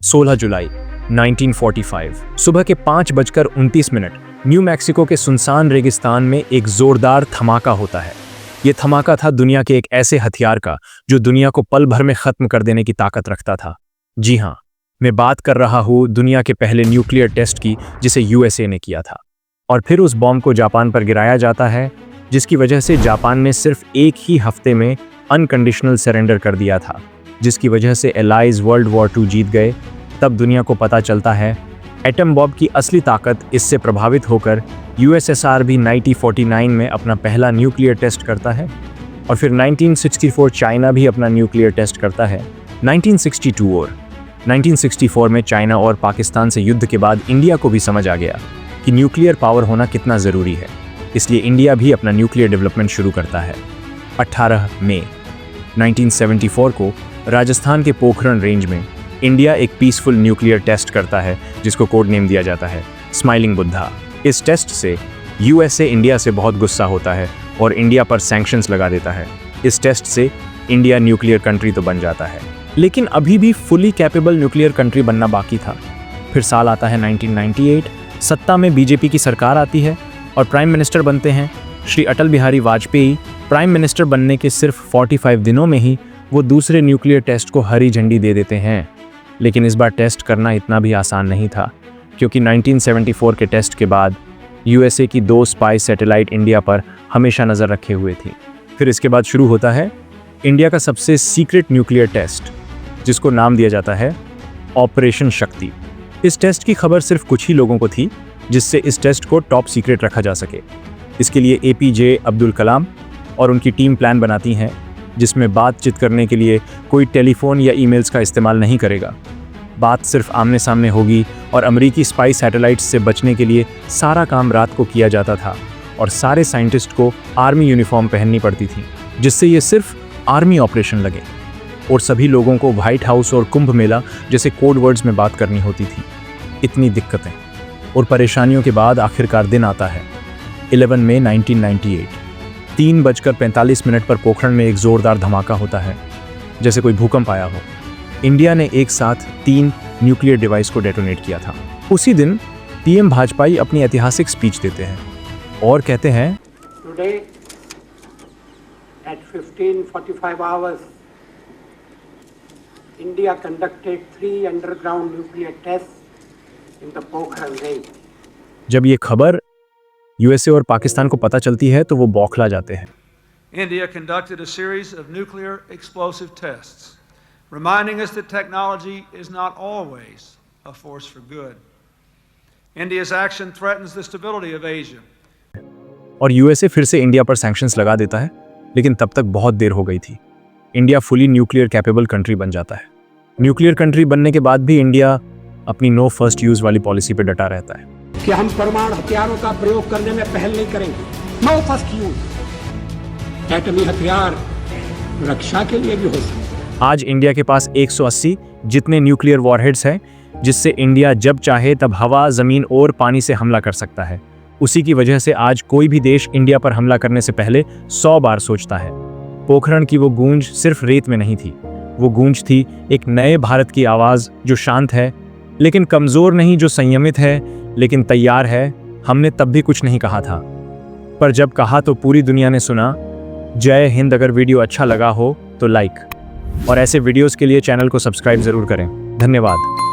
16 जुलाई 1945 सुबह के 5:29 new Mexico के सुनसान रेगिस्तान में एक जोरदार धमाका होता है। यह धमाका था दुनिया के एक ऐसे हथियार का जो दुनिया को पल भर में खत्म कर देने की ताकत रखता था। जी हाँ, मैं बात कर रहा हूँ दुनिया के पहले न्यूक्लियर टेस्ट की जिसे यूएसए ने किया था। और फिर उस बॉम्ब को जापान पर गिराया जाता है, जिसकी वजह से जापान ने सिर्फ एक ही हफ्ते में अनकंडीशनल सरेंडर कर दिया था, जिसकी वजह से एलाइज वर्ल्ड वॉर 2 जीत गए। तब दुनिया को पता चलता है एटम बॉम्ब की असली ताकत। इससे प्रभावित होकर यूएसएसआर भी 1949 में अपना पहला न्यूक्लियर टेस्ट करता है और फिर 1964 चाइना भी अपना न्यूक्लियर टेस्ट करता है। 1962 और 1964 में चाइना और पाकिस्तान से युद्ध के बाद इंडिया को भी समझ आ गया कि न्यूक्लियर पावर होना कितना ज़रूरी है, इसलिए इंडिया भी अपना न्यूक्लियर डेवलपमेंट शुरू करता है। 18 मई 1974 को राजस्थान के पोखरण रेंज में इंडिया एक पीसफुल न्यूक्लियर टेस्ट करता है, जिसको कोड नेम दिया जाता है स्माइलिंग बुद्धा। इस टेस्ट से यूएसए इंडिया से बहुत गुस्सा होता है और इंडिया पर सैंक्शंस लगा देता है। इस टेस्ट से इंडिया न्यूक्लियर कंट्री तो बन जाता है, लेकिन अभी भी फुली कैपेबल न्यूक्लियर कंट्री बनना बाकी था। फिर साल आता है 1998, सत्ता में बीजेपी की सरकार आती है और प्राइम मिनिस्टर बनते हैं श्री अटल बिहारी वाजपेयी। प्राइम मिनिस्टर बनने के सिर्फ 45 दिनों में ही वो दूसरे न्यूक्लियर टेस्ट को हरी झंडी दे देते हैं। लेकिन इस बार टेस्ट करना इतना भी आसान नहीं था, क्योंकि 1974 के टेस्ट के बाद यूएसए की 2 स्पाई सैटेलाइट इंडिया पर हमेशा नज़र रखे हुए थी। फिर इसके बाद शुरू होता है इंडिया का सबसे सीक्रेट न्यूक्लियर टेस्ट, जिसको नाम दिया जाता है ऑपरेशन शक्ति। इस टेस्ट की खबर सिर्फ कुछ ही लोगों को थी, जिससे इस टेस्ट को टॉप सीक्रेट रखा जा सके। इसके लिए एपीजे अब्दुल कलाम और उनकी टीम प्लान बनाती हैं, जिसमें बातचीत करने के लिए कोई टेलीफोन या ईमेल्स का इस्तेमाल नहीं करेगा। बात सिर्फ आमने सामने होगी और अमेरिकी स्पाई सैटेलाइट्स से बचने के लिए सारा काम रात को किया जाता था और सारे साइंटिस्ट को आर्मी यूनिफॉर्म पहननी पड़ती थी, जिससे ये सिर्फ आर्मी ऑपरेशन लगे। और सभी लोगों को व्हाइट हाउस और कुंभ मेला जैसे कोड वर्ड्स में बात करनी होती थी। इतनी दिक्कतें और परेशानियों के बाद आखिरकार दिन आता है 11 मई 1998। 3:45 पर पोखरण में एक जोरदार धमाका होता है, जैसे कोई भूकंप आया हो। इंडिया ने एक साथ 3 न्यूक्लियर डिवाइस को डेटोनेट किया था। उसी दिन पीएम वाजपेयी अपनी ऐतिहासिक स्पीच देते हैं और कहते हैं, Today at 15:45 hours, India conducted 3 underground nuclear tests in the Pokhran range. जब ये खबर यूएसए और पाकिस्तान को पता चलती है तो वो बौखला जाते हैं। India conducted a series of nuclear explosive tests, reminding us that technology is not always a force for good. India's action threatens the stability of Asia. और यूएसए फिर से इंडिया पर सैंक्शंस लगा देता है, लेकिन तब तक बहुत देर हो गई थी। India fully nuclear capable country बन जाता है। न्यूक्लियर कंट्री बनने के बाद भी इंडिया अपनी नो फर्स्ट यूज वाली पॉलिसी पे डटा रहता है कि हम परमाणु हथियारों का प्रयोग करने में पहल नहीं करेंगे। No first use. एटमी हथियार रक्षा के लिए भी हो सकते हैं। आज इंडिया के पास 180 जितने न्यूक्लियर वॉरहेड्स हैं, जिससे इंडिया जब चाहे तब हवा, जमीन और पानी से हमला कर सकता है। उसी की वजह से आज कोई भी देश इंडिया पर हमला करने से पहले 100 बार सोचता है। पोखरण की वो गूंज सिर्फ रेत में नहीं थी, वो गूंज थी एक नए भारत की आवाज़ जो शांत है लेकिन कमज़ोर नहीं, जो संयमित है लेकिन तैयार है। हमने तब भी कुछ नहीं कहा था, पर जब कहा तो पूरी दुनिया ने सुना। जय हिंद। अगर वीडियो अच्छा लगा हो तो लाइक, और ऐसे वीडियोस के लिए चैनल को सब्सक्राइब ज़रूर करें। धन्यवाद।